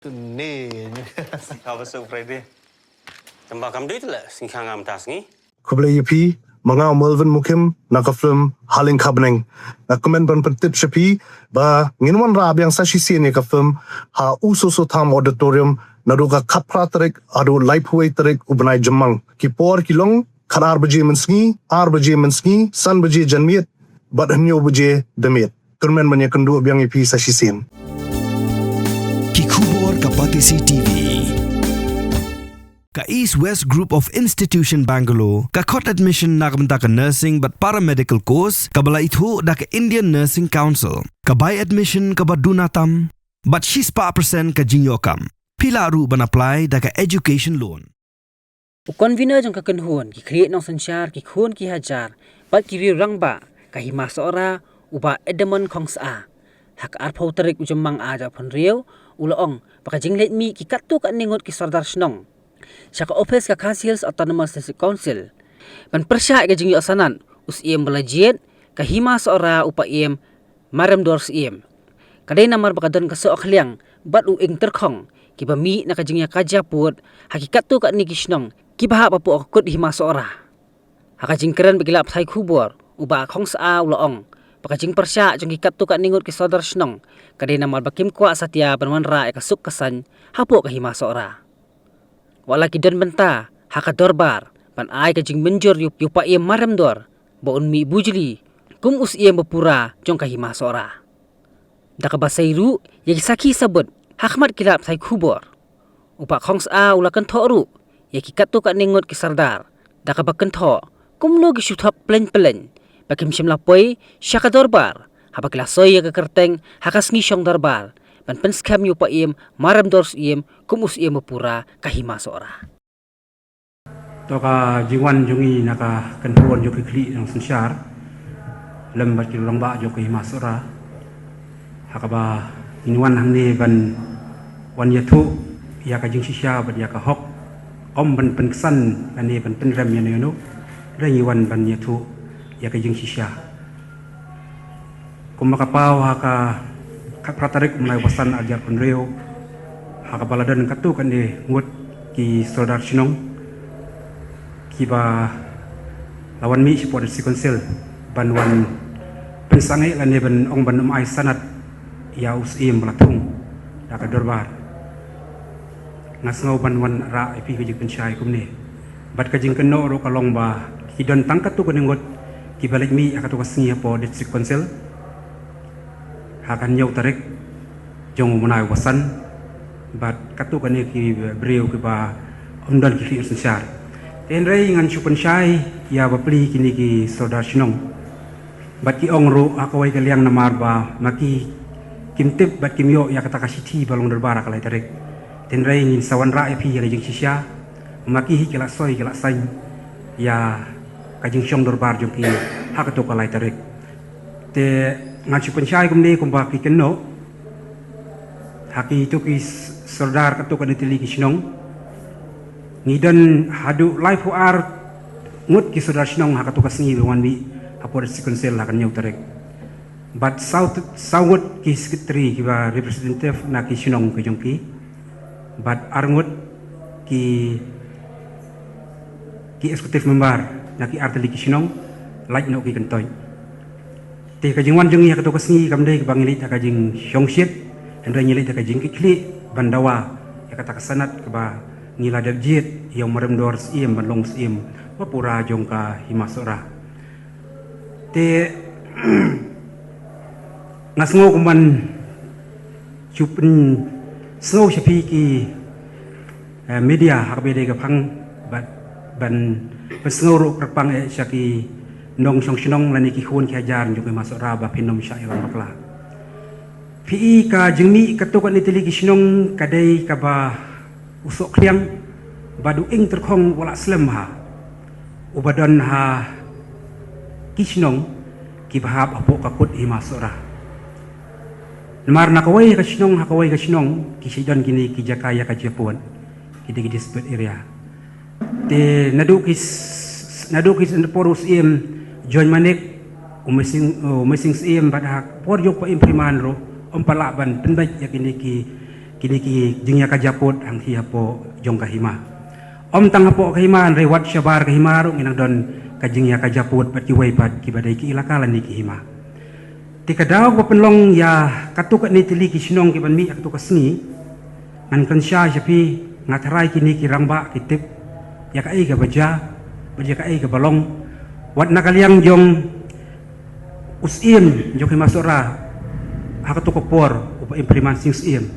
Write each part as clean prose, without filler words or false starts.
Ni. Apa so Friday? Tambah kam duit lah singkang am tas ni. Kublai yepi manga Melvin Mukim naka film Haling Kabneng na komen ban pentip shepi ba nginwan rab yang sa sisi ni ka film ha ususo tham auditorium na ruga kapra tarik adu lifeway tarik ubnai jemang ki por kilong kanar baje mensngi ar baje mensngi san baje janmiet bad hanyo baje demiet turmen manya kendu biang yepi sa sisin Kikubor Kapatisi TV Ka East West Group of Institution Bangalore, ka kot admission na kamta ka nursing but paramedical course, ka bala itu da ka Indian Nursing Council, ka by admission ka badunatam, but she's pa percent ka jinyokam. Pila ru ban apply da ka education loan. Convener jong kakenhuan ki create nong sansyar ki khun ki hajar, bat ki rang ba ka hima sora uba edemon khong sa. Hak arpau tarik ujemang aja pon riau ulaong baka jinglet mi ki kattu ka ningot ki sardar snong. Saka office ka Council's Autonomous District Council. Ban persya ka jingyo asanan us iem balajiet ka hima sora upa iem maram dors iem. Kadai namar baka don ka so akliang bat u ing terkhong ki bami na ka jingya kaja put hakikat tu ka ni kisnong ki baha papu akut hima sora. Haka jingkeran bigilap thai khubor uba khong sa ulaong baka jing persya jong kikat tu ka ningot ki sodar snong kadai namar bakim kwa satya banwanra ka suk kasan hapo ka hima sora. Wala ki don benta haka dorbar pan ai ka jing menjor yupa iem maram dor baun mi bujli kum us iem bapura jong ka hima sora. Daka basairu yaki saki sabut hakmat kilap thai khubor upa khong sa ulakan thoru yaki kattu ka ningot ki sardar daka bakan tho kumno ki shuthap plen bakim shimla poi syaka dorbar habakla soy ka kerteng hakas ngishong dorbar ban penskam yupa iem maram dors iem kumus iem pura kahima sora toka jiwan jungi naka kentuan joki kli yang sensyar lembat ki lomba joki hima sora hakaba inwan hamne ban wan yatu ya ka jing shisha bad ya ka hok om ban pensan ane ban penrem yana no rengi wan ban yatu ya ka jing shisha kumakapau haka kapratarik mulai wasan ajar penreo haka baladan katu kan de ngut ki saudar sinong kiba lawan mi support si konsil banwan pensangai lane ban ong ban ai sanat ya usim belatung da ka dorbar ngasngau banwan ra ipi ka jing pensyai kumne bat ka jing keno ro kalong ba ki don tangkat tu kan ngut ki balik mi akatu ka singi po si konsil hakan nyau tarik jong munai wasan bat katu kan ki breu ki ba omdan ki sensyar ten rei ngan chupan syai ya bapli kini ki saudar sinong bat ki ongru akawai kaliang namar ba maki kimtip bat kimyo ya kata kasiti balong derbara kalai tarik ten rei ngin sawan ra pi ya jing sisya maki kila soi kila sain ya kajing syong derbar jong ki hakatu kalai tarik te ngaci pensyai kumne kumba ki keno haki itu ki serdar katu kan ditili ki sinong ngidan hadu life ar ngut ki serdar sinong hakatu kasngi wan bi apor sikonsel akan nyau tarek but saut ki sekretari ki ba representative na ki sinong ki jongki but arngut ki eksekutif member na ki arteli ki sinong like no ki kentoy te kajing wan jeng ya katu kasngi kamdai bangilit kajing syongshit dan rangilit kajing kikli bandawa ya kata kasanat keba ngila dabjit yang merem dors iem banlong iem papura jong ka himasora te ngasngo kuman chupen snow shapi ki media hakbede ka phang ban pesngo kerpang syaki nong song sinong lani ki khun ki hajar juga masuk raba pinom syairan bakla pi ka jengmi katukan itili ki sinong kadai ka ba usok kliang badu ing terkhong wala slem ha ubadan ha ki sinong ki bahab apo kakut hi masuk ra namar nakawai ka sinong hakawai ka sinong ki sidan kini ki jakaya ka Jepun ki disebut area te nadukis porus im John Manik umising iem pada por yok pa impriman ro om palaban penbaj yakini ki kini ki jingya ka japut ang hi hapo jong ka hima om tang hapo ka hima re wat syabar ka hima ro nginang don ka jingya ka japut pat ki wai pat ki badai ki ilakalan ni ki hima ti kadaw ko penlong ya katuk ni tili ki sinong ki ban mi katuk kasngi ngan kan sya japi ngatarai kini ki rangba ki tip ya ka ai ka baja ka ai ka balong wat nakaliang jong usim jong ki masura hakatuk por upa impriman sing sim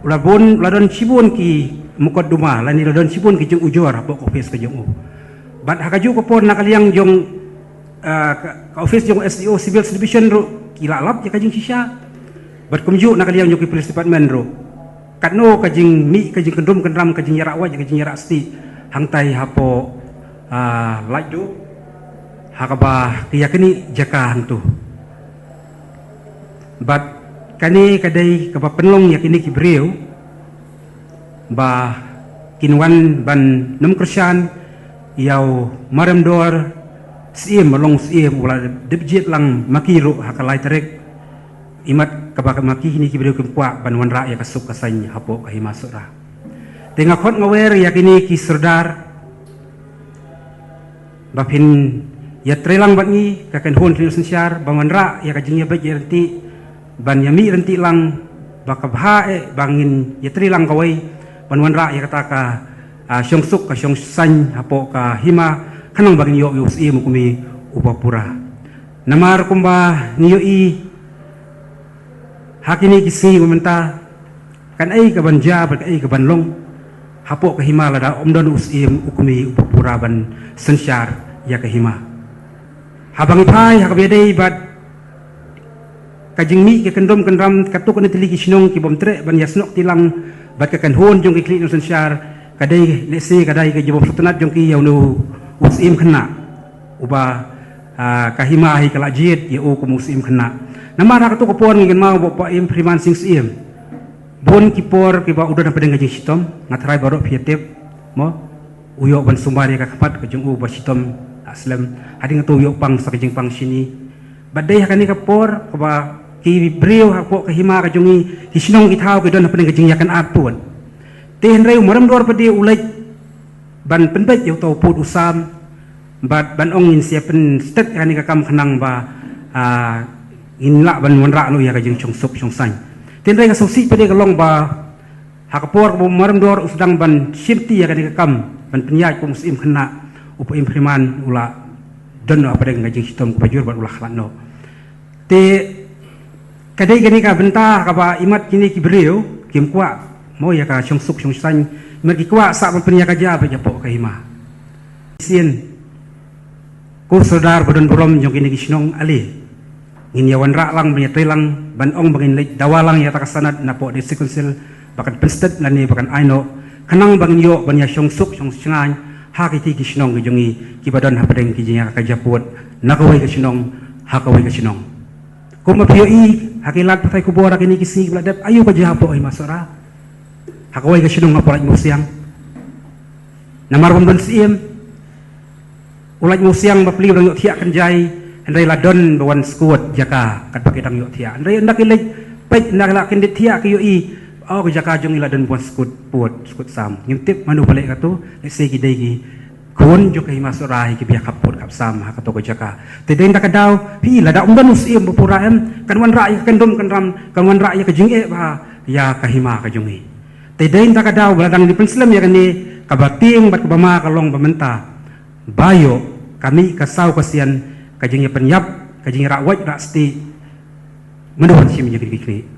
ulabon ladon sibun ki mukadduma lani ladon sibun ki jong ujor hapo office ka jong bat hakaju ko por nakaliang jong ka office jong SDO civil division ro kila lap ya kajing sisya bat kumju nakaliang jong ki police department ro katno kajing mi kajing kendum kendram kajing yarak waj kajing yarak sti hangtai hapo laju hakaba kiyakini jaka hantu bat kani kadai kaba penlong yakini ki beriau ba kinwan ban nam kersan yau maram dor siem malong siem wala debjet lang makiru hakalai terek imat kaba maki kini ki beriau kempa ban wan ra ya kasuk kasany hapo kahi masura tengah khot ngawer yakini ki serdar bapin ya trelang bangi kakan hon tri sensyar bangan ra ya kajingnya baik yanti ban yami renti lang bakabha bangin yatri lang kawai banwan ra ya kata ka syong suk ka syong san hapo ka hima kanang bangin yo usi mukumi upapura namar kumba niyo i hakini kisi kumenta kan ai ka banja ba ai ka banlong hapo ka hima lada omdon usi mukumi upapura ban sensyar ya ka hima habang ipai hakabedei bat kajing mi ke kendom kendram katuk ni tili ki sinong ki bom tre ban yasnok tilang bat ka kan hon jong ki klik no sensyar kadai lesi kadai ke jom sutanat jong ki yaunu usim khna uba kahima hi kala jit ya o ku musim khna namara katuk ko pon ngen ma bo pa im priman sing sim bon ki por ki ba udah pedeng kajing sitom ngatrai barok fiatep mo uyok ban sumbari ka kapat ka jong u ba sitom aslam hading tu uyok pang sa kajing pang sini badai hakani ka por ka ba ki brio hapo ka hima ka jungi hisinong ithau ki don pedeng kajing yakan apun ten reu maram dor padi ulai ban penbet yo to put usam ban ong in siapen stet kani ka kam khanang ba in la ban wanra no ya ka jing chong sup chong san ten reu ka sosi padi ka long ba hakapor bo maram dor usdang ban simti ya kani ka kam ban penyai ko muslim khana upa impriman ula don apa pedeng kajing sitom ko pajur ban ulah khalano te kadai gani ka benta ka ba imat kini ki beriu kim kwa mo ya ka syong suk syong san mer ki kwa sa penya ka ja ba japo ka hima sin ko saudar bodon borom jong kini ki sinong ali ngin yawan ra lang banya telang ban ong bangin lek dawalang ya takasanat na po di sekonsil bakan penstet lani bakan aino kanang bangin yo banya syong suk syong sangan hakiti ki sinong ki jongi ki badon ha pedeng ki jinya ka japut nakawai ka sinong hakawai ka sinong ko mapioi hakilat patay ko bora kini kisi bladat ayo ka japo ay masora hakawai ka sinong ngapolat mo siyang namarwam don siem ulat mo siyang mapli rang yo tiak kanjay andai ladon bawan skuot jaka kat pakitang yo tiak andai ndak ilek pek ndak la kendit tiak ki yo i oh ko jaka jong iladon bawan skut put skut sam ngintip manu balik ka to lesi ki dai ki kun jo kay masora ki biya kaput kap sam ha kato ko jaka tedeng dak daw pi lada umdan usim bupura em kanwan ra ya kendom kendram kanwan ra ya ka jing e ba ya kahima ka jongi tedeng dak daw baladang di penslam ya kani kabating bat kabama kalong bamenta bayo kami kasau kasian kajing ya penyap kajing ra waj ra sti mendoan sim jadi kini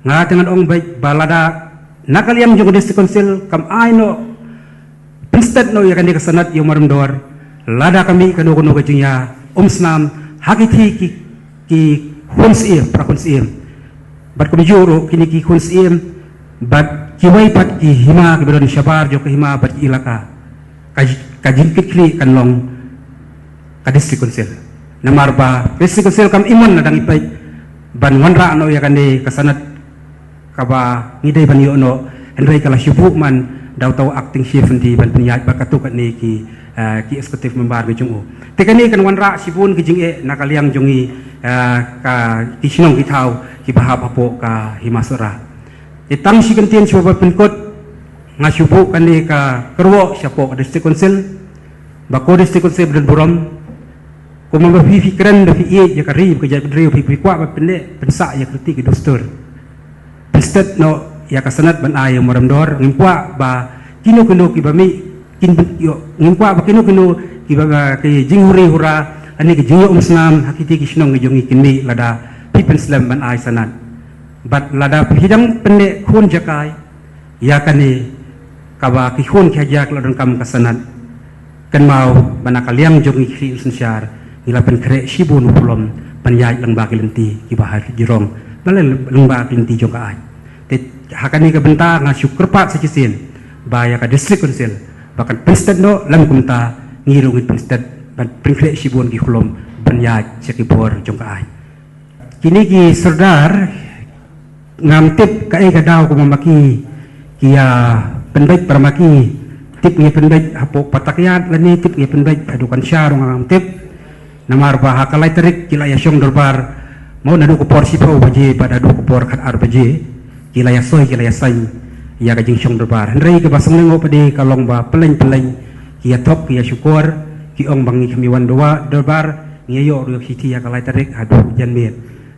nga dengan ong baik balada nakaliam jong desi konsil kam aino Instead no ya kan dia kesanat yang maram dor lada kami kanu kanu kajingnya snam hakiti ki hunsim prakunsim bat kami juro kini ki hunsim bat kiwai pat ki hima ke bedon syabar jo ke hima bat ilaka kajing kikli kan long kadis konsil namar ba desi konsil kam iman nadang ipai ban wanra no ya kan dia kesanat kaba ngidai ban yo no andai kala syubuk man daw taw acting chief di ban penyat bakatu kat ni ki eksekutif membar ke jungu tekani kan wanra sibun ki jing e nakaliang jungi ka ki sinong ki tau ki bahap apo ka himasura Tang si kentien coba penkot ngasubu kani ka kerwo siapo district council bako district council dan buram ko mamba fi fikran da fi ya kari ko jai bedriu fi kwa ba pende pensa ya kriti ke dostur pestet no ya kasanat ban ayo maram dor ngimpa ba kino ki bami kin yo ngimpa ba kino ki ba ke jinghuri hura ani ke jinyo umsnam hakiti kisnong ngi kinmi lada pipen slam ban ay sanat bat lada hidang pende khun jakai ya kani kaba ki khun khajak lodon kam kasanat kan mau banakaliam jong ngi sensyar ngila pen kre shibun pulom panyai lang ba kilenti ki bahar jirong balal lang ba kilenti jong ka ay te hakani ka benta nga syukurpat sa kisin baya ka district council bakan pestet no lam kumta ngirungit pestet ban prinkle shibun ki khulom panyai sekipor jong ka ay kini ki serdar ngamtip ka ay kadaw ko mamaki kiya penbait paramaki tip ngi penbait hapo patakyat lani tip ngi penbait adukan syarong ngamtip namar ba hakalai terik kila ya syong dorbar mau nadu ko por sipo baje pada du ko por khat ar baje kila ya soy kila ya sain ya ka jing syong dorbar hendrai ke basang lengo pade kalong ba peleng kia top kia syukur ki ong bangi kemiwan doa dorbar ngiyo ru siti ya kalai terik adu janmir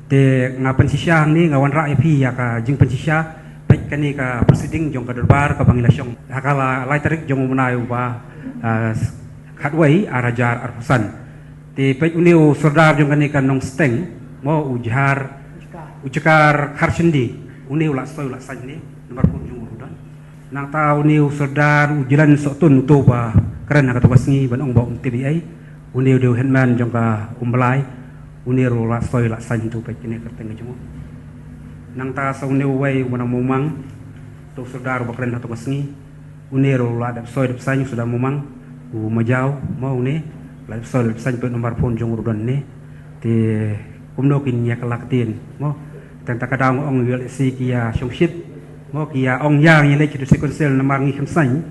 te ngapan sisyang ni ngawan ra pi ya ka jing pensisya baik kani ka proceeding jong ka dorbar ka bangila syong hakala lai terik jong menayu ba khatwai arajar arpusan ti pek uniu sordar jong kani kan nong steng mo ujakar karsendi uniu la soy la sajni nomor pun jong udan nang ta uniu sordar ujilan sotun tu ba keren ka tugasngi ban ong ba TBI uniu de henman jong ka umblai uniu la soy la sajni tu pek ni kerteng jong nang ta sa uniu wai wana mumang tu sordar ba keren ka tugasngi uniu la da soy da sajni sudah mumang u majau mau ni lai sol san pe nomor pon jong rudan ni te kumno kin ya kalaktin mo tang takadang ong yel si kia shongshit mo kia ong yang ni le chi si konsel namar ngi kham san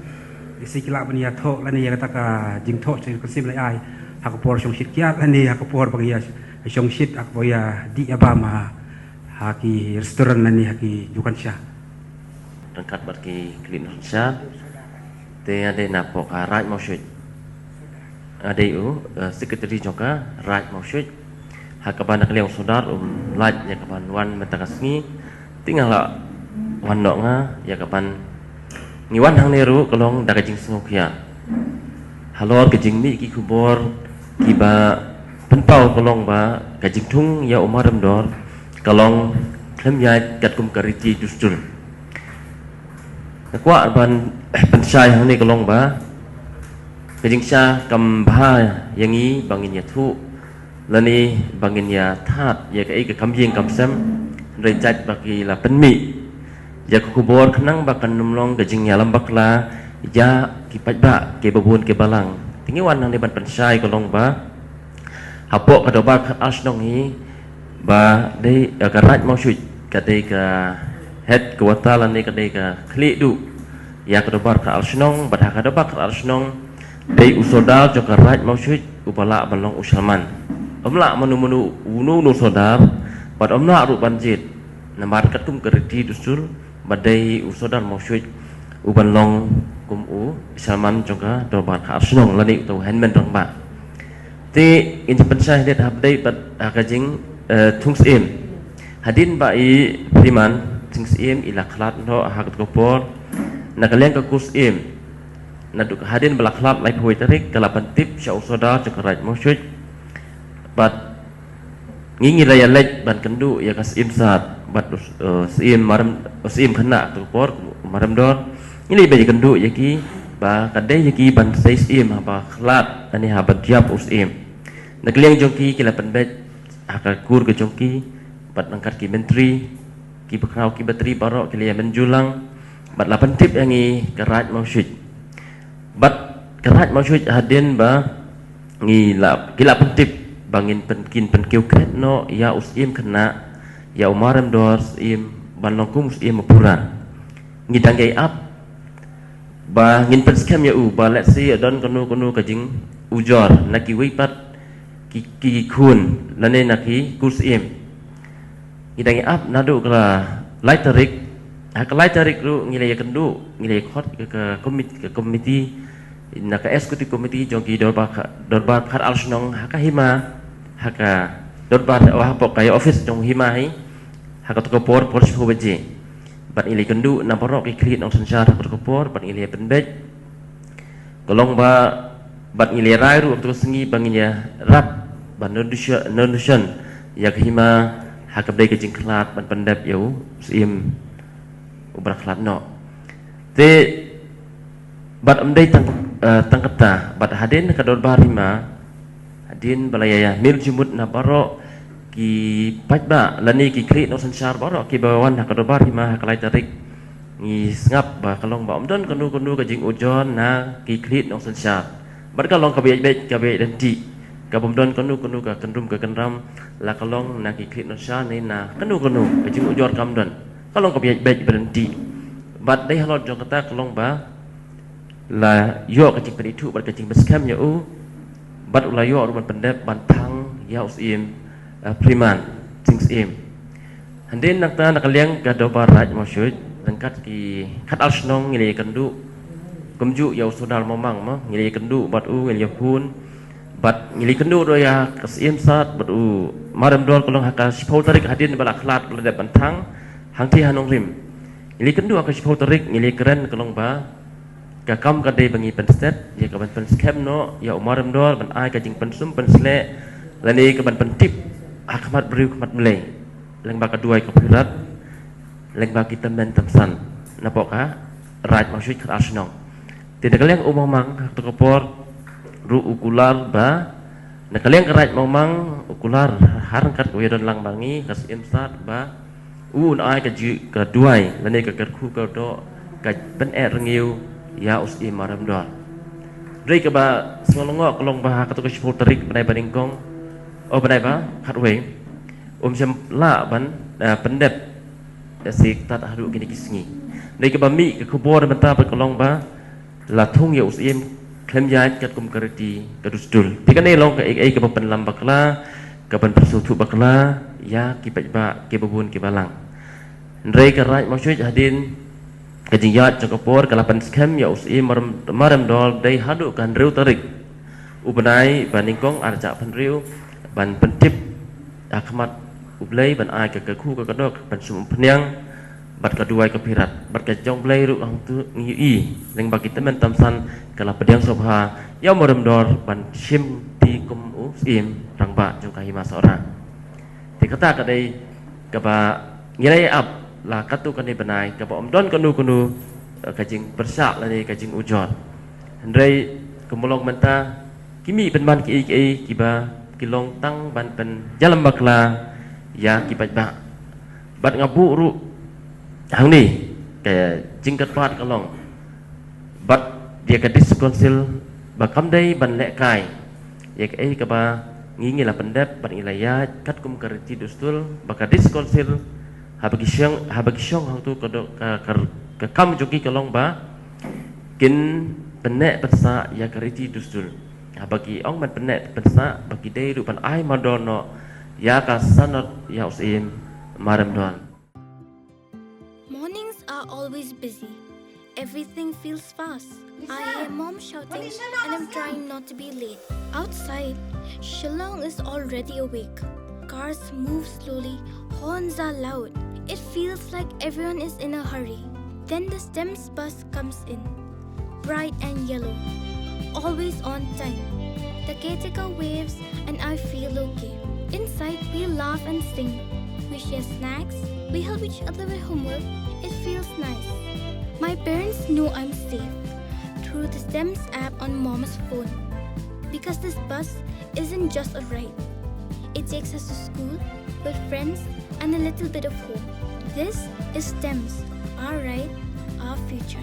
si kila ban ya tho la ni ya ta ka jing tho chi konsim lai ai hak por shongshit kia la ni hak por bang ya shongshit ak boya di abama haki restoran la ni haki jukan sha rangkat bagi klin sha te ade na po ka raj mo shit ADU sekretari juga Raj Mausyid hakaban nak liang sodar laj ya kapan wan metakasngi tinggal wan dok nga ya kapan ngiwan hang neru kalong daga jing sengokia halor ke jing mi ki kubor ki ba penpau kalong ba ka jing tung ya umaram dor kalong klem ya kat kum kariti justul kwa ban pensai hang ni kalong ba kajing sya kambha yang ini bangin ya thu lani bangin ya that ya kai ke kamjing kamsam rejat bagi la penmi ya kubor kenang bakan numlong kajing ya lambakla ya kipat ba ke babun ke balang tingi wan nang deban pensai kolong ba hapok kadoba khat asnong hi ba dei karat mau syut kadai ka head kuwata lani kadai ka kli du ya kadoba ka asnong badha kadoba ka asnong dei usodal joka raj mausyid upala balong usalman omla manu unu sodar bad omla ru banjit namar katum kerti dusul badai usodal mausyid ubalong kumu usalman joka dorban khasnong lani tu henmen rong ba ti independence det habdai bad akajing tungsim hadin bai priman tungsim ila khlat no hak kopor nakalian ka kusim naduk hadin belakhlap lai poi tarik kalapan tip sya usoda cekaraj mausyid bat ngingi raya lej ban kendu ya kas imsat bat sim maram sim khana tu por maram dor ini be kendu yaki ba kadai yaki ban sais im ba khlat ani ha bat jap usim nakliang jongki kalapan bet akakur ke jongki bat angkat ki menteri ki bakrau ki bateri barok ki ya menjulang bat lapan tip yangi karaj mausyid bat kerat maksud hadin ba ngila kila pentip bangin penkin penkiu ket no ya usim kena ya umaram dor im banongkum usim mapura ngidang gay up ba ngin penskem ya u ba let's see don kono kajing ujor naki wipat ki kun lane naki kusim ngidang gay up nadu kala lai tarik hakalai tarik ru ngilai kendu ngilai khot ke komiti na ka eksekutif komiti jongki dorbar khat alsnong hakahima haka dorbar wah pokai office jong himai haka to por hobeje bat ngilai kendu na porok ki klit nong sansar haka to por bat ngilai penbej kolong bat ngilai rai ru to sengi banginya rap ban nondushan yak hima haka dai ke jingklat ban pendap yau sim ubrak klat no te bat amdai tangkata bat hadin ka dorbar hima hadin balaya mil jumut na baro ki pajba lani ki kri no sansar baro ki bawan ka dorbar hima kalai tarik ni ngap ba kalong ba omdon kanu ka jing ujon na ki kri no sansar bat kalong ka be dan ti ka bomdon kanu ka kendrum ka kendram la kalong na ki kri no sha ni na kanu ka jing ujon kamdon kalong ka be berhenti bat dai halot jong kata kalong ba la yo ka jing penitu bat ka jing beskam ya u bat ula yo ruban pendep bantang ya usim priman things im handin nakta nakaliang ka do barat masyud lengkat ki khat alsnong ngile kendu kumju ya usudal momang ma ngile kendu bat u ngile pun bat ngile kendu do ya kasim sat bat u maram dol kolong haka sipau tarik hadin bala khlat kulade bantang hangti hanong rim ngile kendu aka sipau tarik ngile keren kolong ba ka kam ka dei bangi penstet ya ka ban penskem no ya umaram dol ban ai ka jing pensum pensle lani ka ban pentip akmat beriu kmat melei leng ba ka duai ka pirat leng ba kita men tamsan napok ka raj masyid khat asnong tidak kalian umang to kopor ru ukular ba na kalian raj mamang ukular harangkat ko yadon lang bangi kas imsat ba un ai ka duai lani ka kerku ka do ka pen rengiu ya usi maram dol rei ka ba ngolongok kolong ba ka to ka sipul tarik banai baningkong oh banai ba khat we jam la ban pendep sik tat hadu kini kisngi rei ka ba mi ka kubor benta ba kolong ba la thung ya usim klem yat kat kum karti kadusdul tikane long ka ai ka pen lam bakla ka pen persutu bakla ya ki ba ki babun ki balang rei ka raj maksud hadin kajingyat cakapor kalapan skem ya usi maram dol dai hadu kan riu tarik ubenai baningkong arja pan riu ban pentip akmat ublai ban ai ka ku ka kadok ban sum pnyang bat kaduai ka pirat bat ka jong blai ru hang tu ngi leng bagi teman tamsan kala pediang sobha ya maram dol ban sim ti kum usim rangba jong kahima seorang dikata ka dai ka ba ngirai ap la katu kan ni benai ka om don kanu kajing bersak la ni kajing ujon hendrai kemulong menta kimi penman ki kiba kilong tang ban pen jalam bakla ya kibat ba bat ngabu ru hang ni ka jingkat pat kalong bat dia ka diskonsil bakam dai ban lek kai ya ka ba ngingi la pendep ban ilaya kat kum kerti dustul baka diskonsil habagi syong hang tu ka kam joki kalong ba kin penek pensa ya kariti dustul habagi ong man penek pensa bagi dei rupan ai madono ya ka sanot ya usim maram don. Mornings are always busy. Everything feels fast. I hear mom shouting and I'm trying not to be late. Outside, Shillong is already awake. Cars move slowly, horns are loud. It feels like everyone is in a hurry. Then the STEMS bus comes in, bright and yellow, always on time. The caretaker waves and I feel okay. Inside we laugh and sing. We share snacks, we help each other with homework. It feels nice. My parents know I'm safe through the STEMS app on Mom's phone. Because this bus isn't just a ride. It takes us to school with friends and a little bit of hope. This is STEMS, our ride, our future.